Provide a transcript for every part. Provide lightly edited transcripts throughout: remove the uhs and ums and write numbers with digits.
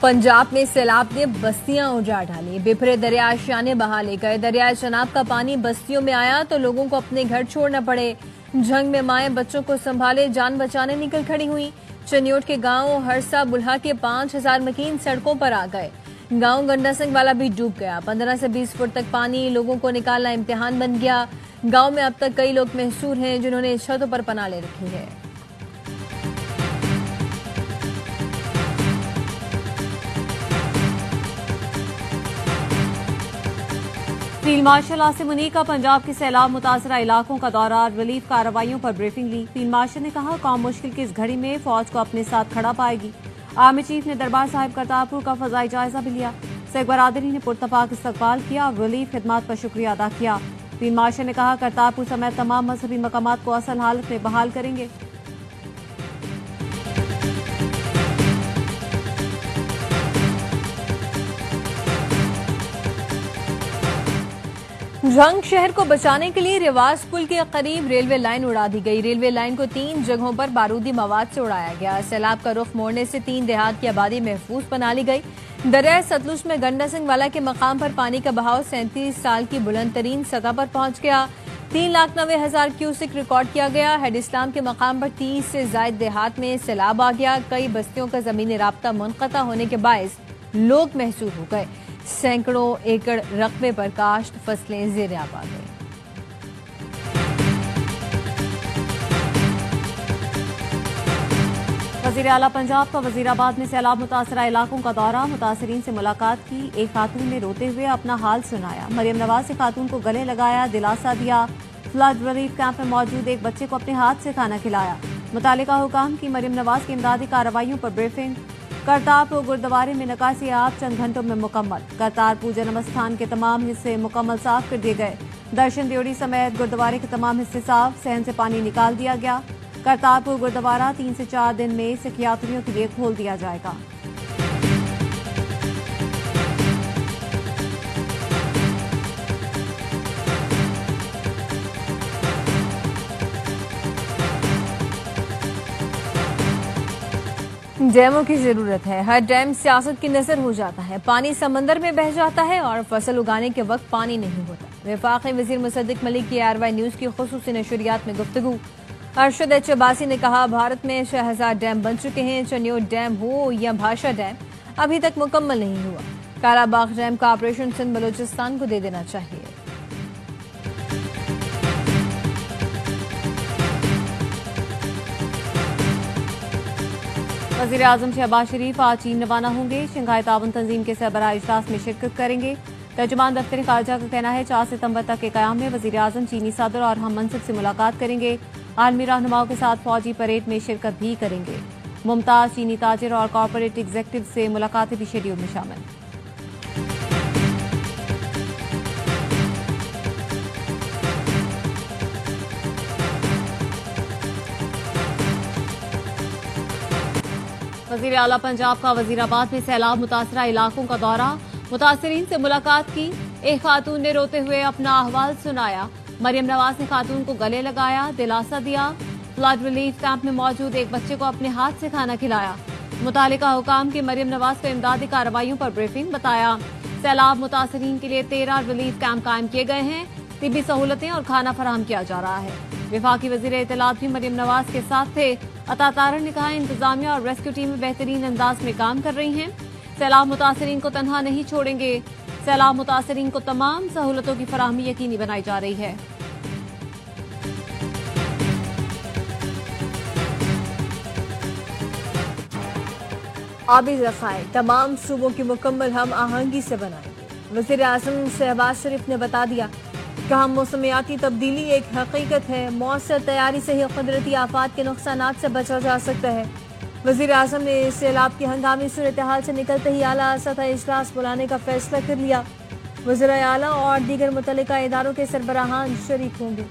पंजाब में सैलाब ने बस्तियां उजाड़ डाली। बिफरे दरिया आशियाने बहा ले गए। दरिया चनाब का पानी बस्तियों में आया तो लोगों को अपने घर छोड़ना पड़े। जंग में माएं बच्चों को संभाले जान बचाने निकल खड़ी हुई। चनियोट के गांव हरसा बुल्हा के 5000 मकीन सड़कों पर आ गए। गांव गंडा सिंह वाला भी डूब गया। 15 से 20 फुट तक पानी, लोगों को निकालना इम्तिहान बन गया। गांव में अब तक कई लोग महसूर हैं जिन्होंने छतों पर पनाह ले रखी है। फील्ड मार्शल आसिम मुनीर का पंजाब के सैलाब मुतासरा इलाकों का दौरा, रिलीफ कार्रवाइयों पर ब्रीफिंग ली। फील्ड मार्शल ने कहा, कौम मुश्किल की इस घड़ी में फौज को अपने साथ खड़ा पाएगी। आर्मी चीफ ने दरबार साहिब करतारपुर का फजाई जायजा भी लिया। सिख बरादरी ने पुरतपाक इस्तकबाल किया और रिलीफ खिदमात पर शुक्रिया अदा किया। फील्ड मार्शल ने कहा, करतारपुर समेत तमाम मजहबी मकामात को असल हालत में बहाल करेंगे। जंग शहर को बचाने के लिए रिवाज पुल के करीब रेलवे लाइन उड़ा दी गई। रेलवे लाइन को 3 जगहों पर बारूदी मवाद से उड़ाया गया। सैलाब का रुख मोड़ने से 3 देहात की आबादी महफूज बना ली गई। दरिया सतलुज में गंडा सिंह वाला के मकाम पर पानी का बहाव 37 साल की बुलंद तरीन सतह पर पहुंच गया। 3,90,000 क्यूसिक रिकॉर्ड किया गया। हेड इस्लाम के मकाम पर 30 से ज्यादा देहात में सैलाब आ गया। कई बस्तियों का जमीनी राब्ता मुनक़ता होने के बायस लोग महसूर हो गए। सैकड़ों एकड़ रकबे पर काश्त फसलें ज़ेर-ए-आब आ गई। वज़ीर आला पंजाब का वज़ीराबाद में सैलाब मुतासरा इलाकों का दौरा, मुतासरीन से मुलाकात की। एक खातून ने रोते हुए अपना हाल सुनाया। मरियम नवाज ने खातून को गले लगाया, दिलासा दिया। फ्लड रिलीफ कैंप में मौजूद एक बच्चे को अपने हाथ से खाना खिलाया। मुतालिका हुकाम की मरियम नवाज की इमदादी कार्रवाइयों पर ब्रीफिंग। करतारपुर गुरुद्वारे में निकासी आप चंद घंटों में मुकम्मल। करतारपुर जन्म स्थान के तमाम हिस्से मुकम्मल साफ कर दिए गए। दर्शन ड्योढ़ी समेत गुरुद्वारे के तमाम हिस्से साफ, सहन से पानी निकाल दिया गया। करतारपुर गुरुद्वारा 3 से 4 दिन में सिख यात्रियों के लिए खोल दिया जाएगा। डैमों की जरूरत है। हर डैम सियासत की नजर हो जाता है। पानी समंदर में बह जाता है और फसल उगाने के वक्त पानी नहीं होता। वफाकी वजीर मुसद्दिक मलिक की ARY न्यूज की खुसूसी नशरियात में गुफ्तगू। अरशद H अब्बासी ने कहा, भारत में 6000 डैम बन चुके हैं। चनियोट डैम हो या भाषा डैम अभी तक मुकम्मल नहीं हुआ। कालाबाग डैम का ऑपरेशन सिंध बलोचिस्तान को दे देना चाहिए। वज़ीर आज़म शहबाज शरीफ आज चीन रवाना होंगे। शंघाई ताउन तंजीम के सरबराह इजलास में शिरकत करेंगे। तर्जुमान दफ्तर खारजा का कहना है, 4 सितंबर तक के क़याम में वज़ीर आज़म चीनी सदर और हम मनसब से मुलाकात करेंगे। आलमी रहनुमाओं के साथ फौजी परेड में शिरकत भी करेंगे। मुमताज चीनी ताजिर और कॉरपोरेट एग्जीक्यूटिव से मुलाकातें भी शेड्यूल में शामिल। वज़ीर आला पंजाब का वज़ीराबाद में सैलाब मुतासरा इलाकों का दौरा, मुतासरीन से मुलाकात की। एक खातून ने रोते हुए अपना अहवाल सुनाया। मरियम नवाज ने खातून को गले लगाया, दिलासा दिया। फ्लड रिलीफ कैंप में मौजूद एक बच्चे को अपने हाथ से खाना खिलाया। मुतालिका हुकाम की मरियम नवाज को इमदादी कार्रवाइयों पर ब्रीफिंग। बताया, सैलाब मुतासरीन के लिए 13 रिलीफ कैंप कायम किए गए हैं। तिब्बी सहूलतें और खाना फराहम किया जा रहा है। वफाकी वज़ीर इत्तलात भी मरियम नवाज के साथ थे। अता तारड़ ने कहा, इंतजामिया और रेस्क्यू टीमें बेहतरीन अंदाज में काम कर रही हैं। सैलाब मुतासरीन को तनहा नहीं छोड़ेंगे। सैलाब मुतासरीन को तमाम सहूलतों की फराहमी यकीनी बनाई जा रही है। आबी ज़खायर तमाम सूबों की मुकम्मल हम आहंगी से बनाएंगे। वज़ीर आज़म शहबाज शरीफ ने बता दिया कि हम मौसमियाती तब्दीली एक हकीकत है। मौसर तैयारी से ही कुदरती आफात के नुकसानात से बचा जा सकता है। वज़ीर आज़म ने सैलाब की हंगामी सूरत हाल से निकलते ही आला सतह इजलास बुलाने का फैसला कर लिया। वज़ीर आला और दीगर मुतल्लिका इदारों के सरबराहान शरीक होंगे।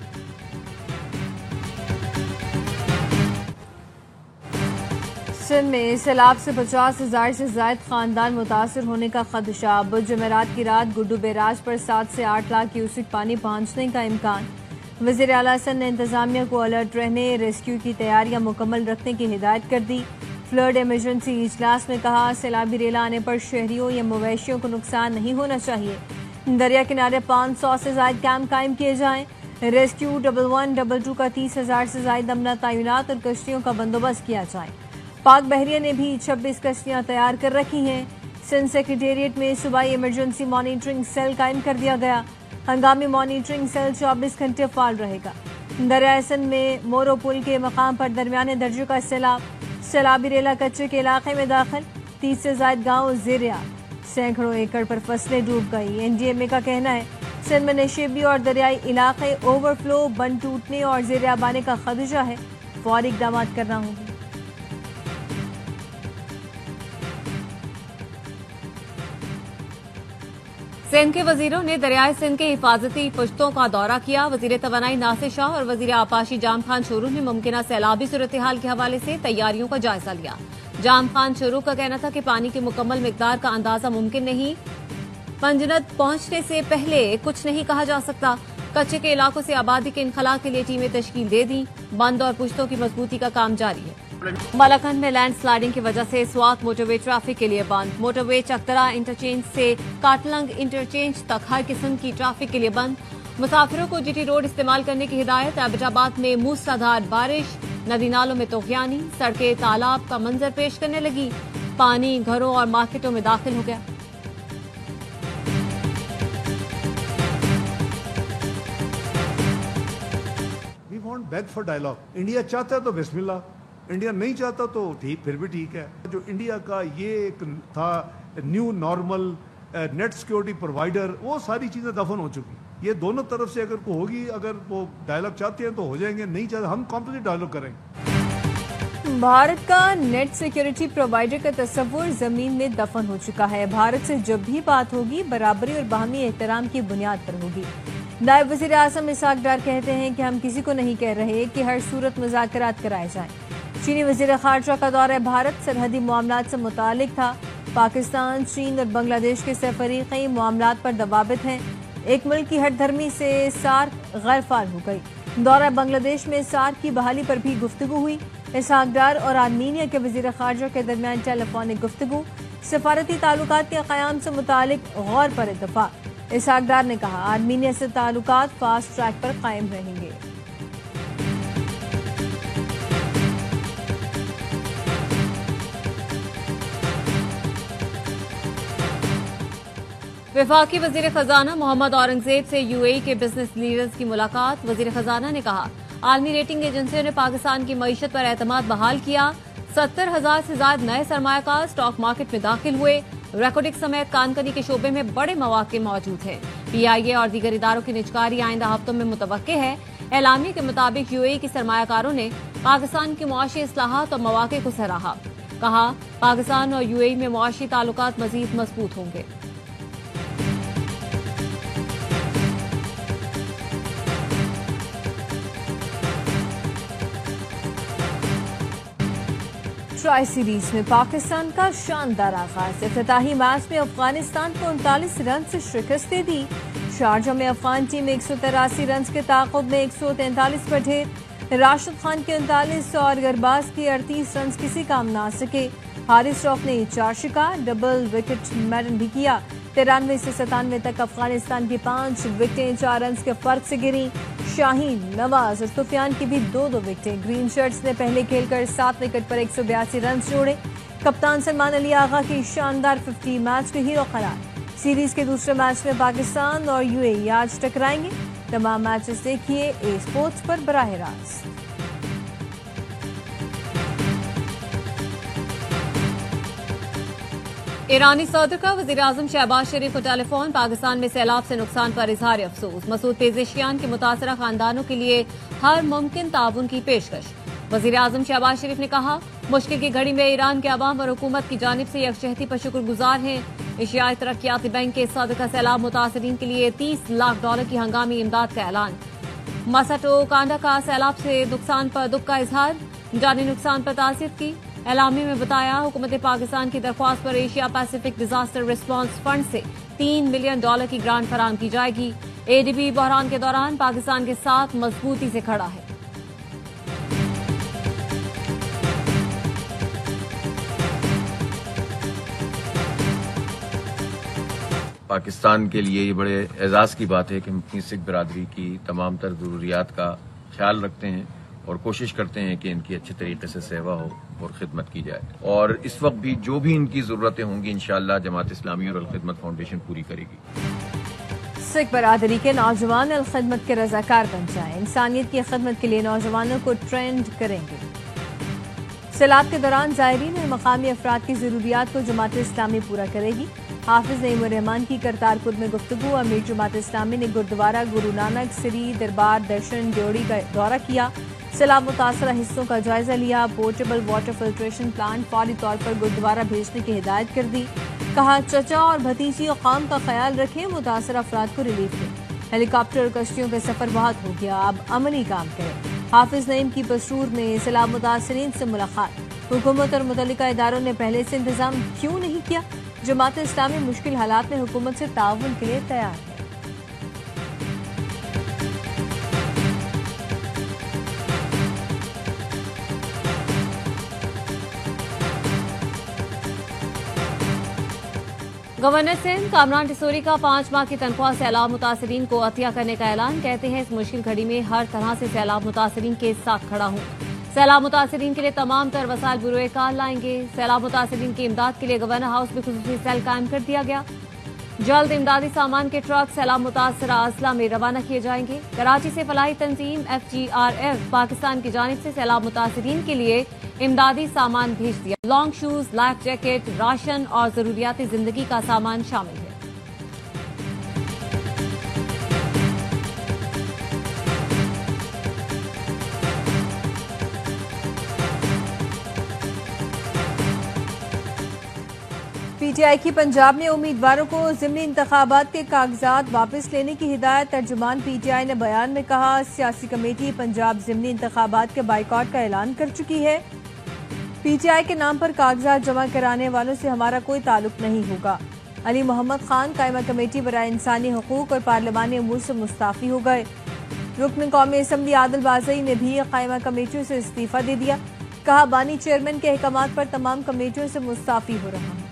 सिंध में सैलाब से 50,000 से ज्यादा खानदान मुतासर होने का खदशा। बुध जुमेरात की रात गुड्डू बैराज पर 7 से 8 लाख क्यूसिक पानी पहुंचने का इम्कान। वज़ीर आला सिंध ने इंतजामिया को अलर्ट रहने, रेस्क्यू की तैयारियां मुकम्मल रखने की हिदायत कर दी। फ्लड इमरजेंसी इजलास में कहा, सैलाबी रेला आने पर शहरियों या मवेशियों को नुकसान नहीं होना चाहिए। दरिया किनारे 500 से ज्यादा कैंप कायम किए जाएं। रेस्क्यू 11, 22 का 30,000 से ज्यादा अमला तैनात और कश्तियों का बंदोबस्त किया जाए। पाक बहरिया ने भी 26 कश्तियां तैयार कर रखी हैं। सिंध सेक्रेटेरिएट में सूबाई इमरजेंसी मॉनिटरिंग सेल कायम कर दिया गया। हंगामी मॉनिटरिंग सेल 24 घंटे फाल रहेगा। दरिया सिंध में मोरो पुल के मकाम पर दरमियाने दर्जे का सैलाबी रेला कच्चे के इलाके में दाखिल। 30 से ज्यादा गांव ज़ेरिया, सैकड़ों एकड़ पर फसलें डूब गई। एनडीएमए का कहना है सिंध में नशेबी और दरियाई इलाके ओवरफ्लो, बंद टूटने और ज़ेरिया बाने का खदशा है। फौरी इकदाम करना होंगे। सिंध के वजीरों ने दरियाई सिंध के हिफाजती पुश्तों का दौरा किया। वजीर तवानाई नासिर शाह और वजीर आपाशी जाम खान शोरू ने मुमकिन सैलाबी सूरत हाल के हवाले से तैयारियों का जायजा लिया। जाम खान शोरू का कहना था कि पानी की मुकम्मल मिकदार का अंदाजा मुमकिन नहीं, पंजनद पहुंचने से पहले कुछ नहीं कहा जा सकता। कच्चे के इलाकों से आबादी के इनखला के लिए टीमें तश्कील दे दी। बंद और पुश्तों की मजबूती का काम जारी है। मलकन में लैंड स्लाइडिंग की वजह से स्वात मोटरवे ट्रैफिक के लिए बंद। मोटरवे चकतरा इंटरचेंज से काटलंग इंटरचेंज तक हर किस्म की ट्रैफिक के लिए बंद। मुसाफिरों को जीटी रोड इस्तेमाल करने की हिदायत। एबटाबाद में मूसलाधार बारिश, नदी नालों में तूफानी, सड़कें तालाब का मंजर पेश करने लगी। पानी घरों और मार्केटों में दाखिल हो गया। Back for dialogue. इंडिया चाहता है तो बिस्मिल्लाह, इंडिया नहीं चाहता तो ठीक, फिर भी ठीक है। जो इंडिया का ये एक था new normal net security provider, वो सारी चीजें दफन हो चुकी। ये दोनों तरफ से अगर को होगी, अगर वो डायलॉग चाहते हैं तो हो जाएंगे, नहीं चाहते हम कॉम्पोजिट डायलॉग करेंगे। भारत का नेट सिक्योरिटी प्रोवाइडर का तस्वुर जमीन में दफन हो चुका है। भारत से जब भी बात होगी बराबरी और बाहमी एहतराम की बुनियाद पर होगी। नायब वज़ीर आज़म इसहाक डार कहते हैं कि हम किसी को नहीं कह रहे कि हर सूरत मुज़ाकरात कराए जाएं। चीनी वज़ीर ख़ारजा का दौरा भारत सरहदी मामलात से मुतालिक था। पाकिस्तान, चीन और बांग्लादेश के सफरीक़ी मामलात पर दबाबित हैं। एक मुल्क की हठधर्मी से सार्क गैर फाल हो गई। दौरा बांग्लादेश में सार्क की बहाली पर भी गुफ्तगू हुई। इसहाक डार और आर्मीनिया के वज़ीर ख़ारजा के दरमियान टेलीफोनिक गुफ्तगू। सफारती ताल्लुकात के क़याम से मुतालिक गौर पर इत्तफ़ाक़। इसहाक डार ने कहा आर्मीनिया से ताल्लुकात फास्ट ट्रैक पर कायम रहेंगे। वफाकी वजीर खजाना मोहम्मद औरंगजेब से यूएई के बिजनेस लीडर्स की मुलाकात। वजीर खजाना ने कहा आलमी रेटिंग एजेंसियों ने पाकिस्तान की मईशत पर एतमाद बहाल किया। 70,000 से ज्यादा नए सरमायाकार स्टॉक मार्केट में दाखिल हुए। रेकॉर्डिंग समेत कानकनी के शोबे में बड़े मौके मौजूद हैं। पीआईए और दीगर इदारों की निजकारी आइंदा हफ्तों में मुतवक्के है। एलामी के मुताबिक यूएई के सरमायाकारों ने पाकिस्तान की मुआशी इस्लाहात और मौके को सराहा। कहा पाकिस्तान और यूएई में मुआशी ताल्लुकात मजीद मजबूत होंगे। ट्राई सीरीज में पाकिस्तान का शानदार आगाज। इफ्तिताही मैच में अफगानिस्तान को 39 रन से शिकस्त दे दी। शारजा में अफगान टीम 183 रन के ताक़ुब में 143 पर ढेर। राशिद खान के 39 और गरबाज के 38 रन किसी काम ना सके। हारिस रऊफ ने 4 शिकार, डबल विकेट मैडन भी किया। 93 से 97 तक अफगानिस्तान की 5 विकेटें 4 रन के फर्क से गिरी। शाहीन, नवाज और सुफियान की भी 2-2 विकेटें। ग्रीन शर्ट्स ने पहले खेलकर 7 विकेट पर 182 रन जोड़े। कप्तान सलमान अली आगा की शानदार 50 मैच के हीरो करार। सीरीज के दूसरे मैच में पाकिस्तान और यूएई आज टकराएंगे। तमाम मैचेस देखिए ए स्पोर्ट्स पर बराह रास्त। ईरानी सदर का वज़ीर आज़म शहबाज शरीफ को टेलीफोन। पाकिस्तान में सैलाब से नुकसान पर इजहार अफसोस। मसूद पेज़ेशियान के मुतासरा खानदानों के लिए हर मुमकिन ताउन की पेशकश। वज़ीर आज़म शहबाज शरीफ ने कहा मुश्किल की घड़ी में ईरान के अवाम और हुकूमत की जानिब से यकजहती पर शुक्रगुजार हैं। एशियाई तरक्याती बैंक के सदर का सैलाब मुतासरीन के लिए $30 लाख की हंगामी इमदाद का ऐलान। मसाटो कांडा का सैलाब से नुकसान पर दुख का इजहार। जानी नुकसान पर ताज़ियत की। एलामी में बताया हुकूमत पाकिस्तान की दरख्वास्त पर Asia Pacific disaster response fund से $3 मिलियन की ग्रांट फराहम की जाएगी। एडीबी बहरान के दौरान पाकिस्तान के साथ मजबूती से खड़ा है। पाकिस्तान के लिए ये बड़े एजाज़ की बात है कि हम अपनी सिख बिरादरी की तमाम तर ज़रूरियात का ख्याल रखते हैं और कोशिश करते हैं कि इनकी अच्छे तरीके से सेवा हो और खिदमत की जाए। और इस वक्त भी जो भी इनकी ज़रूरतें होंगी इंशाअल्लाह जमात इस्लामी और अल-खिदमत फाउंडेशन पूरी करेगी। सिख बरादरी के नौजवान अल-खिदमत के रज़ाकार बन जाएं, इंसानियत की खिदमत के लिए नौजवानों को ट्रेंड करेंगे। सैलाब के दौरान ज़ायरीन और मकामी अफराद की ज़रूरियात को जमात इस्लामी पूरा करेगी। हाफिज नईमुर रहमान की करतारपुर में गुफ्तगू। अमीर जमात इस्लामी ने गुरुद्वारा गुरु नानक श्री दरबार दर्शन ड्योढ़ी का दौरा किया। सैलाब मुतासरा हिस्सों का जायजा लिया। पोर्टेबल वाटर फिल्ट्रेशन प्लांट फौरी तौर पर गुरुद्वारा भेजने की हिदायत कर दी। कहा चचा और भतीजी कौम का ख्याल रखें, मुतासरा अफराद को रिलीफ दें। हेलीकॉप्टर और कश्तियों का सफर बहुत हो गया, अब अमली काम करें। हाफिज नईम की पसरूर में सैलाब मुतासरीन से मुलाकात। हुकूमत और मुतल्लिका इदारों ने पहले से इंतजाम क्यों नहीं किया? जमात इस्लामी मुश्किल हालात में हुकूमत से ताउन के लिए तैयार है। गवर्नर सिंध कामरान टिसोरी का 5 माह की तनख्वाह सैलाब मुतासरीन को अतिया करने का ऐलान। कहते हैं इस मुश्किल घड़ी में हर तरह से सैलाब मुतासरीन के साथ खड़ा हूं। सैलाब मुतासरीन के लिए तमाम तर वसाइल बुरोए कार लाएंगे। सैलाब मुतासरीन की इमदाद के लिए गवर्नर हाउस में खुसूसी सेल कायम कर दिया गया। जल्द इमदादी सामान के ट्रक सैलाब मुतासरा अजला में रवाना किए जाएंगे। कराची से फलाही तंजीम FGRF पाकिस्तान की जानिब से सैलाब मुतासरीन के लिए इमदादी सामान भेज दिया। Long shoes, life jacket, ration और जरूरियाती जिंदगी का सामान शामिल है। PTI की पंजाब में उम्मीदवारों को ज़िमनी इंतखाबात के कागजात वापस लेने की हिदायत। तर्जुमान PTI ने बयान में कहा सियासी कमेटी पंजाब ज़िमनी इंतखाबात के बाइकआउट का ऐलान कर चुकी है। PTI के नाम पर कागजात जमा कराने वालों से हमारा कोई ताल्लुक नहीं होगा। अली मोहम्मद खान कायमा कमेटी बराए इंसानी हकूक और पार्लिमानी अमूर से मुस्ताफी हो गए। रुकन कौमी असम्बली आदिल बाज़ई ने भी कायमा कमेटियों से इस्तीफा दे दिया। कहा बानी चेयरमैन के अहकामात पर तमाम कमेटियों से मुस्ताफी हो रहा है।